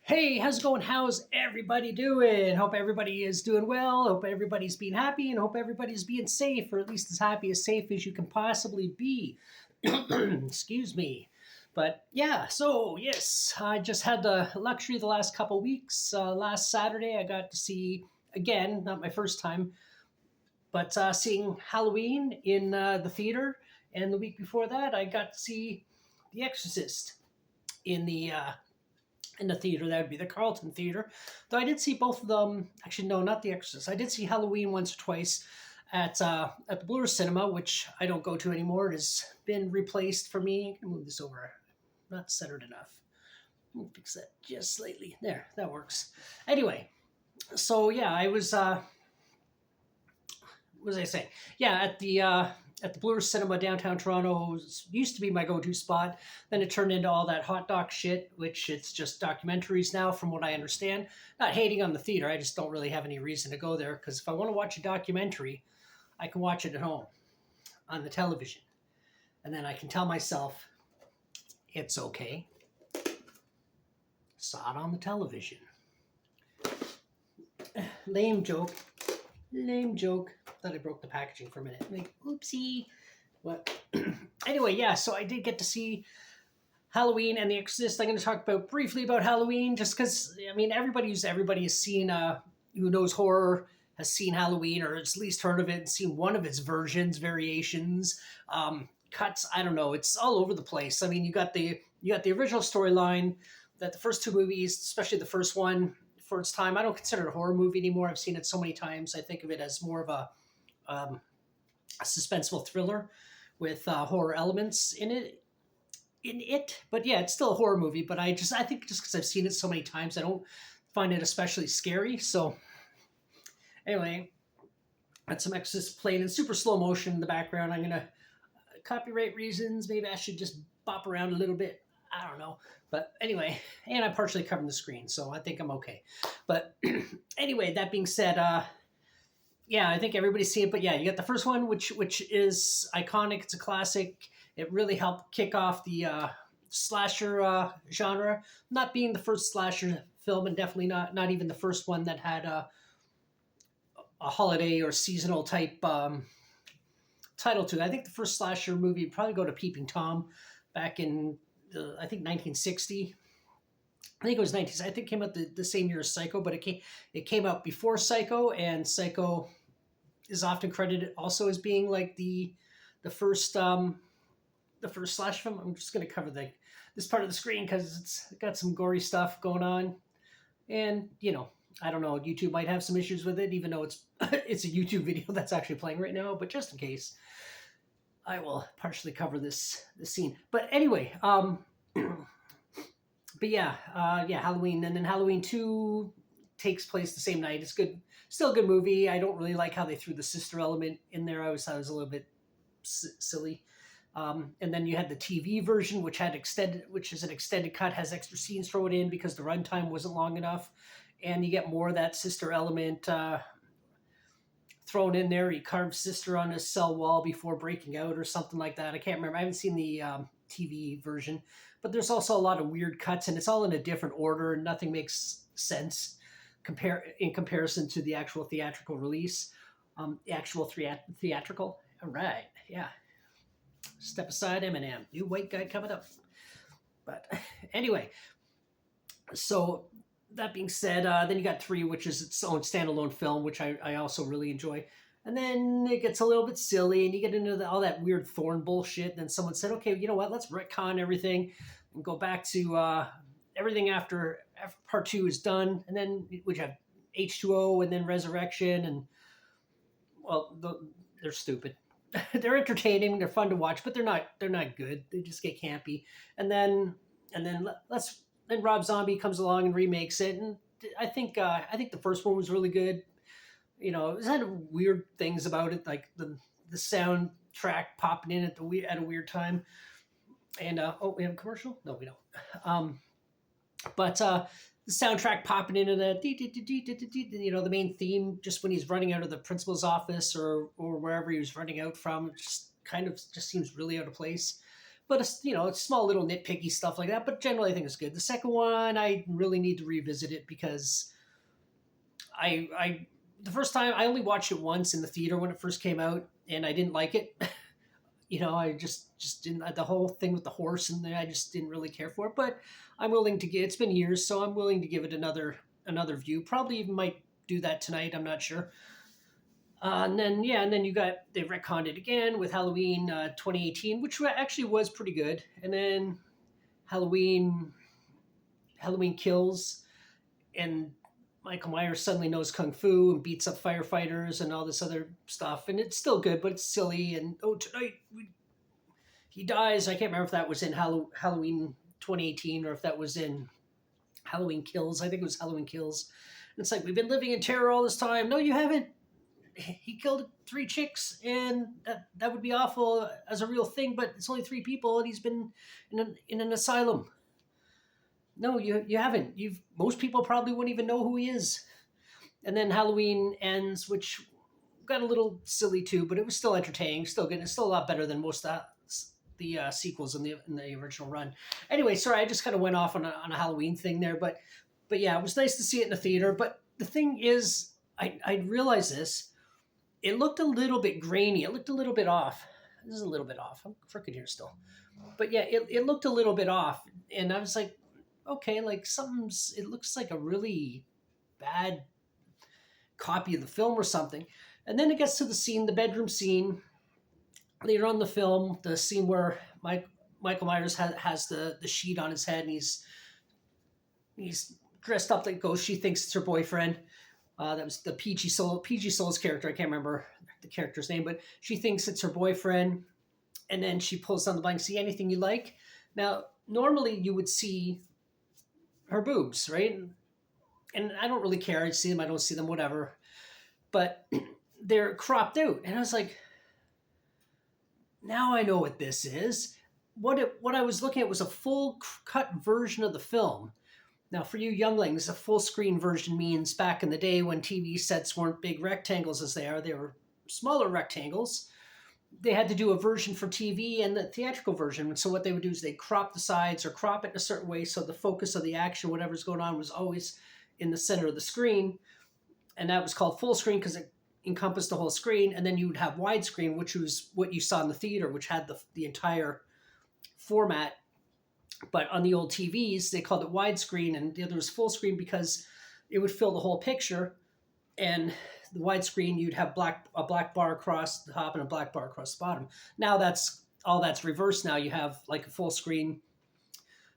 Hey, how's it going? How's everybody doing? Hope everybody is doing well. Hope everybody's being happy and hope everybody's being safe, or at least as happy, as safe as you can possibly be. Excuse me. But yeah, so yes, I just had the luxury the last couple weeks. Last Saturday, I got to see, again, not my first time, but seeing Halloween in the theater. And the week before that, I got to see The Exorcist in the theater. That would be the Carlton theater. Though I did see both of them. Actually, no, not The Exorcist. I did see Halloween once or twice at the Bloor Cinema, which I don't go to anymore. It has been replaced for me. I can move this over. Not centered enough. Let me fix that just slightly. There, that works. Anyway, so yeah, I was. What was I saying? Yeah, at the Bloor Cinema downtown Toronto used to be my go-to spot. Then it turned into all that hot doc shit, which it's just documentaries now, from what I understand. Not hating on the theater, I just don't really have any reason to go there because if I want to watch a documentary, I can watch it at home on the television, and then I can tell myself it's okay. Saw it on the television. Lame joke. Lame joke. Thought I broke the packaging for a minute. Like, oopsie. What? Anyway, yeah, so I did get to see Halloween and The Exorcist. I'm going to talk briefly about Halloween, just because I mean everybody has seen who knows horror has seen Halloween, or has at least heard of it and seen one of its versions, variations, cuts. I don't know. It's all over the place. I mean, you got the original storyline that the first two movies, especially the first one, for its time. I don't consider it a horror movie anymore. I've seen it so many times. I think of it as more of a suspenseful thriller with horror elements in it. But yeah, it's still a horror movie. But I think just because I've seen it so many times, I don't find it especially scary. So anyway, that's some Exorcist playing in super slow motion in the background. I'm gonna copyright reasons. Maybe I should just bop around a little bit. I don't know. But anyway, and I'm partially covering the screen, so I think I'm okay. But anyway, that being said, yeah, I think everybody's seen it. But yeah, you got the first one, which is iconic. It's a classic. It really helped kick off the slasher genre. Not being the first slasher film, and definitely not even the first one that had a holiday or seasonal type title to it. I think the first slasher movie would probably go to Peeping Tom back in I think 1960. I think it was 19. I think it came out the same year as Psycho, but it came out before Psycho, and Psycho is often credited also as being like the first the first slash film. I'm just going to cover this part of the screen because it's got some gory stuff going on, and I don't know. YouTube might have some issues with it, even though it's it's a YouTube video that's actually playing right now. But just in case, I will partially cover this scene. But anyway, but yeah, Halloween, and then Halloween 2 takes place the same night. It's good, still a good movie. I don't really like how they threw the sister element in there. I was a little bit silly. And then you had the TV version, which is an extended cut, has extra scenes thrown in because the runtime wasn't long enough, and you get more of that sister element thrown in there. He carves sister on his cell wall before breaking out, or something like that. I can't remember. I haven't seen the TV version, but there's also a lot of weird cuts, and it's all in a different order, and nothing makes sense in comparison to the actual theatrical release. The actual theatrical. All right, yeah. Step aside, Eminem. New white guy coming up. But anyway, so that being said, then you got 3, which is its own standalone film, which I also really enjoy. And then it gets a little bit silly, and you get into all that weird Thorn bullshit. And then someone said, okay, you know what? Let's retcon everything and go back to everything after part 2 is done. And then we have H2O and then Resurrection. And, well, they're stupid. They're entertaining, they're fun to watch, but they're not good. They just get campy. And then Rob Zombie comes along and remakes it, and I think the first one was really good. It had weird things about it, like the soundtrack popping in at a weird time. And we have a commercial? No, we don't. But the soundtrack popping into that, the main theme, just when he's running out of the principal's office or wherever he was running out from, just kind of just seems really out of place. but it's, it's small little nitpicky stuff like that. But generally, I think it's good. The second one, I really need to revisit it because I the first time I only watched it once in the theater when it first came out, and I didn't like it. I just didn't, the whole thing with the horse and I just didn't really care for it. But I'm willing to give. It's been years, so I'm willing to give it another view. Probably even might do that tonight. I'm not sure. And then they retconned it again with Halloween 2018, which actually was pretty good. And then Halloween Halloween Kills, and Michael Myers suddenly knows kung fu and beats up firefighters and all this other stuff, and it's still good, but it's silly. And tonight he dies. I can't remember if that was in Halloween 2018 or if that was in Halloween Kills. I think it was Halloween Kills. And it's like, we've been living in terror all this time. No, you haven't. He killed 3 chicks, and that would be awful as a real thing, but it's only 3 people, and he's been in an asylum. No, you haven't. Most people probably wouldn't even know who he is. And then Halloween Ends, which got a little silly too, but it was still entertaining, still good. It's still a lot better than most of the sequels in the original run. Anyway, sorry, I just kind of went off on a Halloween thing there, but yeah, it was nice to see it in the theater. But the thing is, I realized this. It looked a little bit grainy. It looked a little bit off. This is a little bit off. I'm freaking here still. But yeah, it looked a little bit off. And I was like, okay, like it looks like a really bad copy of the film or something. And then it gets to the bedroom scene. Later on in the film, the scene where Michael Myers has the sheet on his head, and he's dressed up like a ghost. She thinks it's her boyfriend. That was the PG Soul's character. I can't remember the character's name, but she thinks it's her boyfriend. And then she pulls down the blanket, see anything you like? Now, normally you would see her boobs, right? And I don't really care. I see them, I don't see them, whatever. But they're cropped out. And I was like, now I know what this is. What I was looking at was a full cut version of the film. Now, for you younglings, a full screen version means back in the day when TV sets weren't big rectangles as they were smaller rectangles. They had to do a version for TV and the theatrical version. So what they would do is they'd crop the sides or crop it in a certain way so the focus of the action, whatever's going on, was always in the center of the screen. And that was called full screen because it encompassed the whole screen. And then you would have widescreen, which was what you saw in the theater, which had the entire format. But on the old TVs, they called it widescreen, and the other was full screen because it would fill the whole picture. And the widescreen, you'd have a black bar across the top and a black bar across the bottom. Now that's reversed. Now you have like a full screen.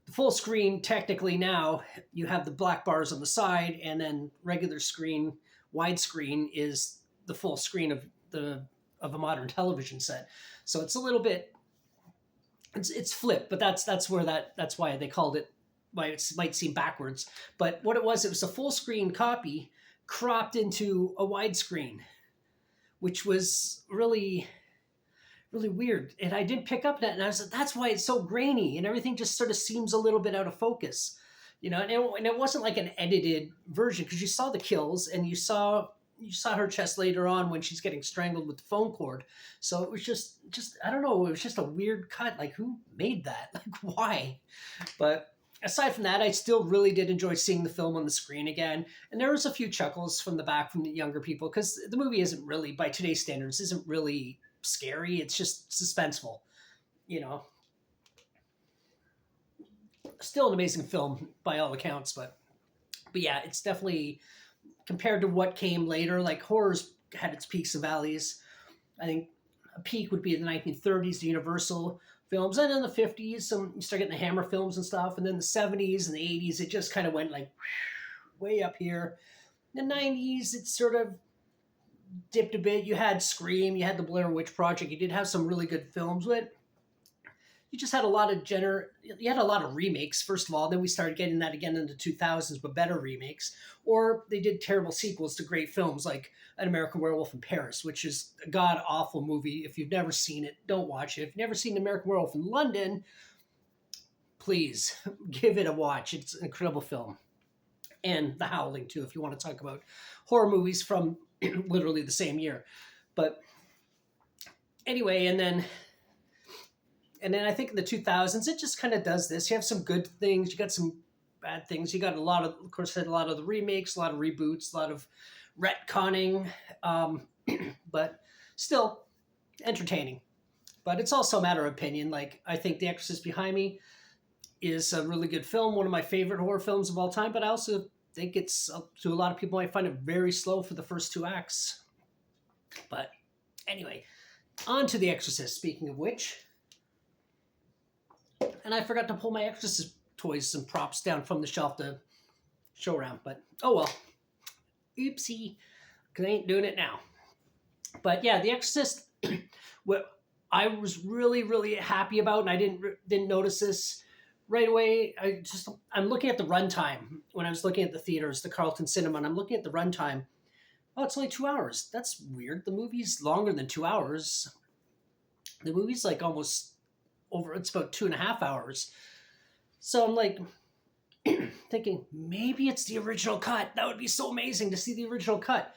The full screen, technically now, you have the black bars on the side, and then regular screen, widescreen is the full screen of a modern television set. So it's a little bit. It's flipped, but that's why they called it. Why it might seem backwards, but what it was a full screen copy cropped into a widescreen, which was really, really weird. And I didn't pick up that, and I was like, that's why it's so grainy, and everything just sort of seems a little bit out of focus, and it wasn't like an edited version because you saw the kills and you saw her chest later on when she's getting strangled with the phone cord. So it was just I don't know, it was just a weird cut. Like, who made that? Like, why? But aside from that, I still really did enjoy seeing the film on the screen again. And there was a few chuckles from the younger people because the movie isn't really, by today's standards, isn't really scary. It's just suspenseful, Still an amazing film by all accounts, but yeah, it's definitely, compared to what came later, like horror's had its peaks and valleys. I think a peak would be the 1930s, the Universal films, and in the 50s, you start getting the Hammer films and stuff, and then the 70s and the 80s, it just kind of went like way up here. In the 90s, it sort of dipped a bit. You had Scream, you had the Blair Witch Project, you did have some really good films, but you just had a lot of remakes, first of all. Then we started getting that again in the 2000s, but better remakes. Or they did terrible sequels to great films like An American Werewolf in Paris, which is a god-awful movie. If you've never seen it, don't watch it. If you've never seen An American Werewolf in London, please give it a watch. It's an incredible film. And The Howling, too, if you want to talk about horror movies from literally the same year. But anyway, and then And then I think in the 2000s, it just kind of does this. You have some good things, you got some bad things. You got a lot of course, had a lot of the remakes, a lot of reboots, a lot of retconning, um, but still entertaining. But it's also a matter of opinion. Like, I think The Exorcist Behind Me is a really good film, one of my favorite horror films of all time. But I also think it's, to a lot of people, I find it very slow for the first two acts. But anyway, on to The Exorcist. Speaking of which, and I forgot to pull my Exorcist toys and props down from the shelf to show around. But oh well, oopsie, because I ain't doing it now. But yeah, The Exorcist. What I was really really happy about, and I didn't notice this right away. I'm looking at the runtime when I was looking at the theaters, the Carlton Cinema, and I'm looking at the runtime. Oh, it's only 2 hours. That's weird. The movie's longer than 2 hours. The movie's like almost over. It's about 2.5 hours. So I'm like thinking maybe it's the original cut. That would be so amazing to see the original cut.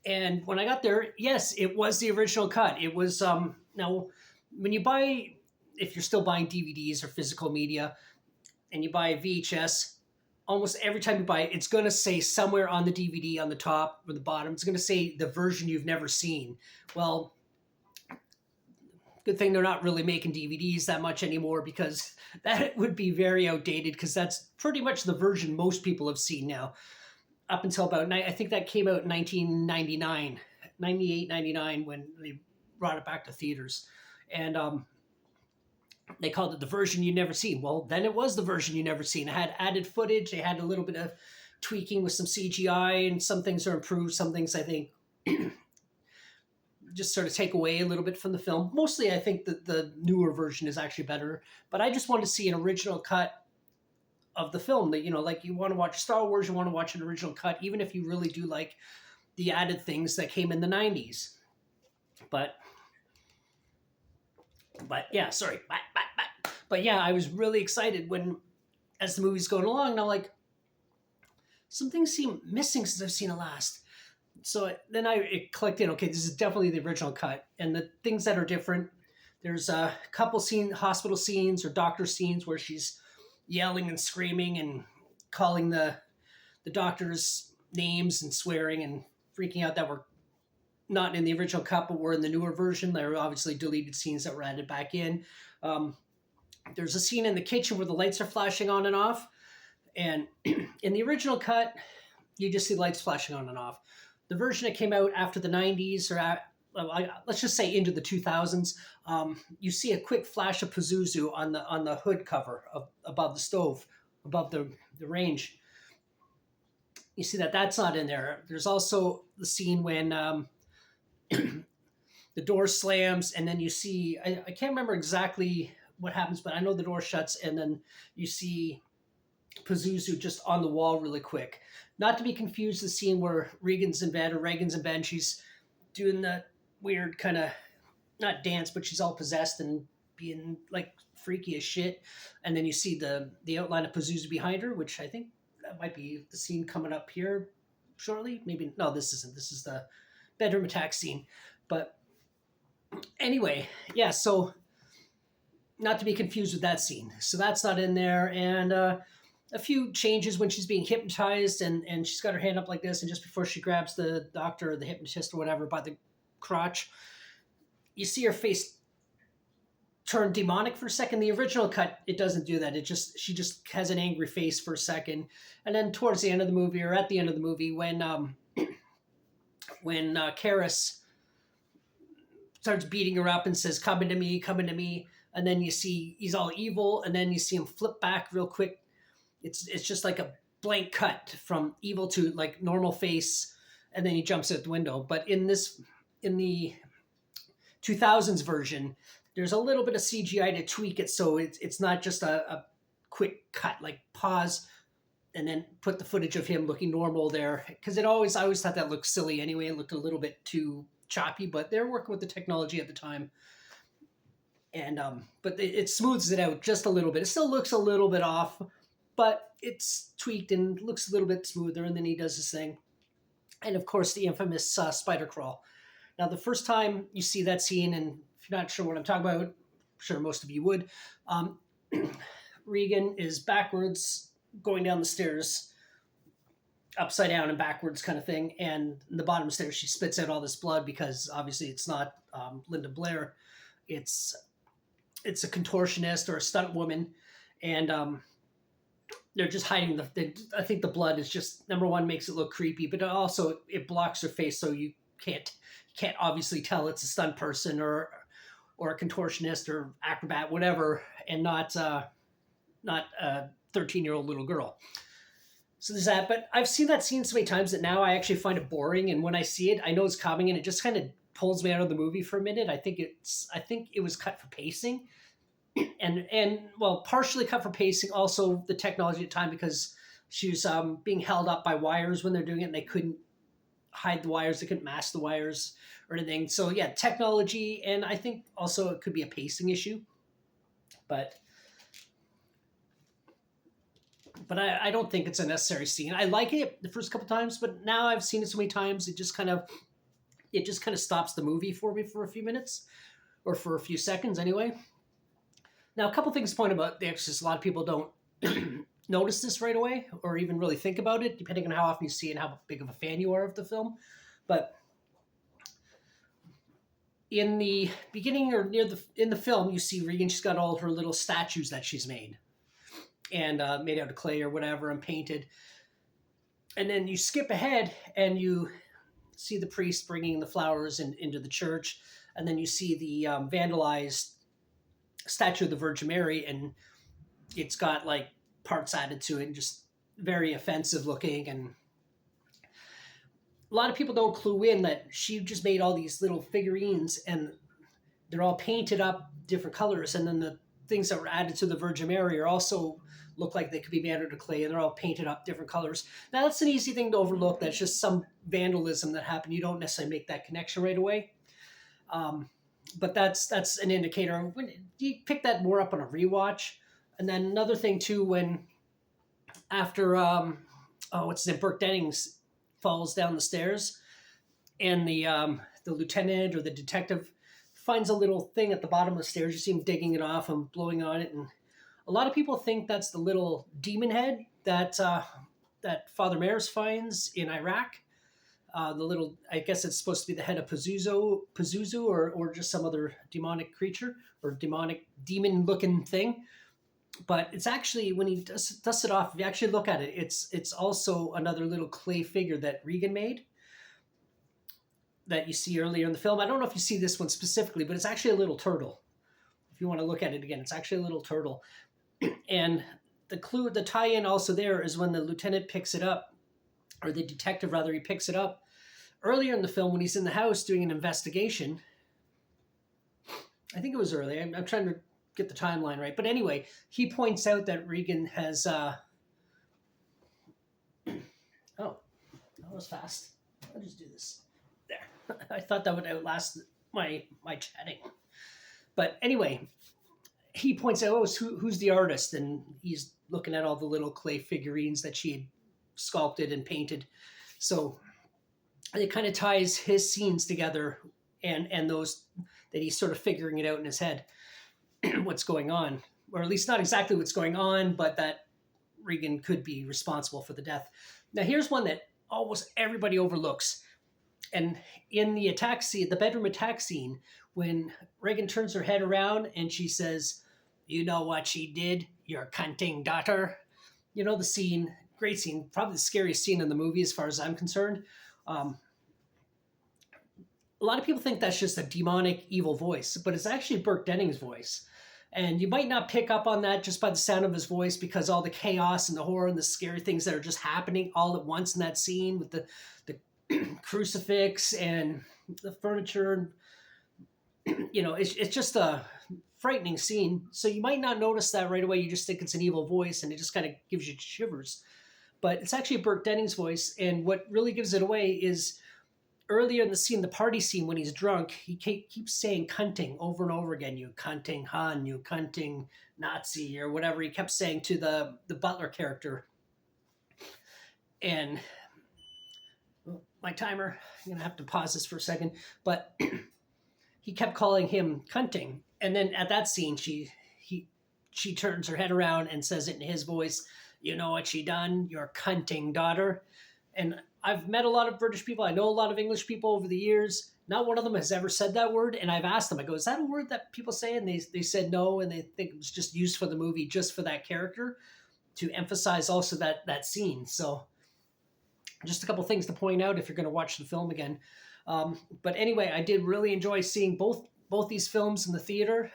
And when I got there, yes, it was the original cut. It was now when you buy, if you're still buying DVDs or physical media, and you buy a VHS, almost every time you buy it, it's going to say somewhere on the DVD, on the top or the bottom, it's going to say the version you've never seen. Well, good thing they're not really making DVDs that much anymore, because that would be very outdated, because that's pretty much the version most people have seen now. Up until about, I think that came out in 1999, 98, 99, when they brought it back to theaters. And they called it the version you never seen. Well, then it was the version you never seen. It had added footage. They had a little bit of tweaking with some CGI, and some things are improved. Some things I think just sort of take away a little bit from the film. Mostly I think that the newer version is actually better, but I just want to see an original cut of the film. That, like, you want to watch Star Wars, you want to watch an original cut, even if you really do like the added things that came in the 90s. But yeah, sorry. But yeah, I was really excited as the movie's going along, and I'm like, some things seem missing since I've seen it last. So then it clicked in. Okay, this is definitely the original cut, and the things that are different. There's a couple hospital scenes or doctor scenes where she's yelling and screaming and calling the doctors names and swearing and freaking out, that were not in the original cut but were in the newer version. There are obviously deleted scenes that were added back in. There's a scene in the kitchen where the lights are flashing on and off, and in the original cut you just see lights flashing on and off. The version that came out after the 90s, or let's just say into the 2000s, you see a quick flash of Pazuzu on the hood cover above the stove, above the range. You see that's not in there. There's also the scene when the door slams, and then you see, I can't remember exactly what happens, but I know the door shuts, and then you see Pazuzu just on the wall really quick. Not to be confused with the scene where Regan's in bed, and she's doing that weird kind of, not dance, but she's all possessed and being like freaky as shit. And then you see the outline of Pazuzu behind her, which I think that might be the scene coming up here shortly. Maybe, no, this isn't. This is the bedroom attack scene. But anyway, yeah, so not to be confused with that scene. So that's not in there. And a few changes when she's being hypnotized, and she's got her hand up like this, and just before she grabs the doctor or the hypnotist or whatever by the crotch, you see her face turn demonic for a second. The original cut, it doesn't do that. She just has an angry face for a second, and then towards the end of the movie, or at the end of the movie, when Karis starts beating her up and says, "Come into me," and then you see he's all evil, and then you see him flip back real quick. It's just like a blank cut from evil to like normal face, and then he jumps out the window. But in the 2000s version, there's a little bit of CGI to tweak it, so it's not just a quick cut, like pause and then put the footage of him looking normal there, because I always thought that looked silly anyway. It looked a little bit too choppy, but they're working with the technology at the time, and but it smooths it out just a little bit. It still looks a little bit off, but it's tweaked and looks a little bit smoother, and then he does his thing. And of course, the infamous spider crawl. Now, the first time you see that scene, and if you're not sure what I'm talking about, sure most of you would. Um, Regan is backwards going down the stairs, upside down and backwards kind of thing. And in the bottom stairs, she spits out all this blood because obviously it's not Linda Blair. It's a contortionist or a stunt woman. And they're just hiding I think the blood is just, number one, makes it look creepy, but also it blocks her face, so you can't obviously tell it's a stunt person or a contortionist or acrobat, whatever, and not a 13-year-old little girl. So there's that. But I've seen that scene so many times that now I actually find it boring, and when I see it, I know it's coming, and it just kind of pulls me out of the movie for a minute. I think it was cut for pacing. And well, partially cut for pacing, also the technology at the time, because she was being held up by wires when they're doing it, and they couldn't hide the wires, they couldn't mask the wires or anything. So yeah, technology, and I think also it could be a pacing issue. But I don't think it's a necessary scene. I like it the first couple times, but now I've seen it so many times, it just kind of stops the movie for me for a few minutes, or for a few seconds anyway. Now, a couple things to point about The Exorcist. A lot of people don't notice this right away or even really think about it, depending on how often you see it and how big of a fan you are of the film. But in the beginning or in the film, you see Regan, she's got all her little statues that she's made and made out of clay or whatever and painted. And then you skip ahead and you see the priest bringing the flowers into the church. And then you see the vandalized statue of the Virgin Mary, and it's got like parts added to it and just very offensive looking. And a lot of people don't clue in that she just made all these little figurines and they're all painted up different colors. And then the things that were added to the Virgin Mary are also look like they could be made out of clay, and they're all painted up different colors. Now that's an easy thing to overlook. That's just some vandalism that happened. You don't necessarily make that connection right away. But that's an indicator. When you pick that more up on a rewatch. And then another thing too, when after Burke Dennings falls down the stairs, and the lieutenant or the detective finds a little thing at the bottom of the stairs. You see him digging it off and blowing on it, and a lot of people think that's the little demon head that Father Maris finds in Iraq. The little, I guess it's supposed to be the head of Pazuzu or just some other demonic creature or demon-looking thing. But it's actually, when he dusts it off, if you actually look at it, it's also another little clay figure that Regan made that you see earlier in the film. I don't know if you see this one specifically, but it's actually a little turtle. If you want to look at it again, it's actually a little turtle. And the tie-in also there is when the lieutenant picks it up, or the detective rather, he picks it up earlier in the film when he's in the house doing an investigation. I think it was early. I'm trying to get the timeline right. But anyway, he points out that Regan has... Oh, that was fast. I'll just do this. There. I thought that would outlast my chatting. But anyway, he points out, who's the artist? And he's looking at all the little clay figurines that she had sculpted and painted. So it kind of ties his scenes together and those that he's sort of figuring it out in his head what's going on, or at least not exactly what's going on, but that Regan could be responsible for the death. Now here's one that almost everybody overlooks. And in the attack scene, the bedroom attack scene, when Regan turns her head around and she says, "You know what she did, your cunting daughter." You know the scene, great scene, probably the scariest scene in the movie as far as I'm concerned. A lot of people think that's just a demonic, evil voice, but it's actually Burke Dennings' voice. And you might not pick up on that just by the sound of his voice, because all the chaos and the horror and the scary things that are just happening all at once in that scene with the crucifix and the furniture. It's just a frightening scene. So you might not notice that right away. You just think it's an evil voice and it just kind of gives you shivers. But it's actually Burke Dennings' voice. And what really gives it away is earlier in the scene, the party scene, when he's drunk, he keeps saying cunting over and over again. You cunting Hun, you cunting Nazi, or whatever he kept saying to the butler character. And my timer, I'm going to have to pause this for a second. But he kept calling him cunting. And then at that scene, she turns her head around and says it in his voice, "You know what she done? Your cunting daughter." And I've met a lot of British people. I know a lot of English people over the years. Not one of them has ever said that word. And I've asked them, I go, is that a word that people say? And they said no. And they think it was just used for the movie, just for that character, to emphasize also that scene. So just a couple things to point out if you're going to watch the film again. But anyway, I did really enjoy seeing both these films in the theater.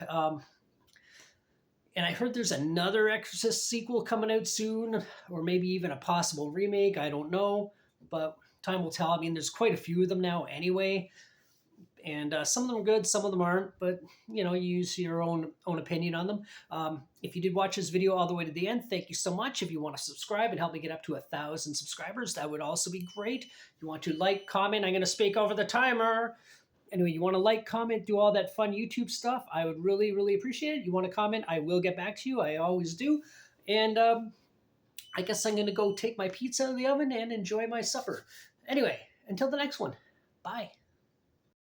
And I heard there's another Exorcist sequel coming out soon, or maybe even a possible remake. I don't know, but time will tell. I mean, there's quite a few of them now anyway. And some of them are good, some of them aren't, but you know, you use your own opinion on them. If you did watch this video all the way to the end, thank you so much. If you want to subscribe and help me get up to 1,000 subscribers, that would also be great. If you want to like, comment, I'm going to speak over the timer. Anyway, you want to like, comment, do all that fun YouTube stuff, I would really, really appreciate it. You want to comment, I will get back to you. I always do. And I guess I'm going to go take my pizza out of the oven and enjoy my supper. Anyway, until the next one, bye.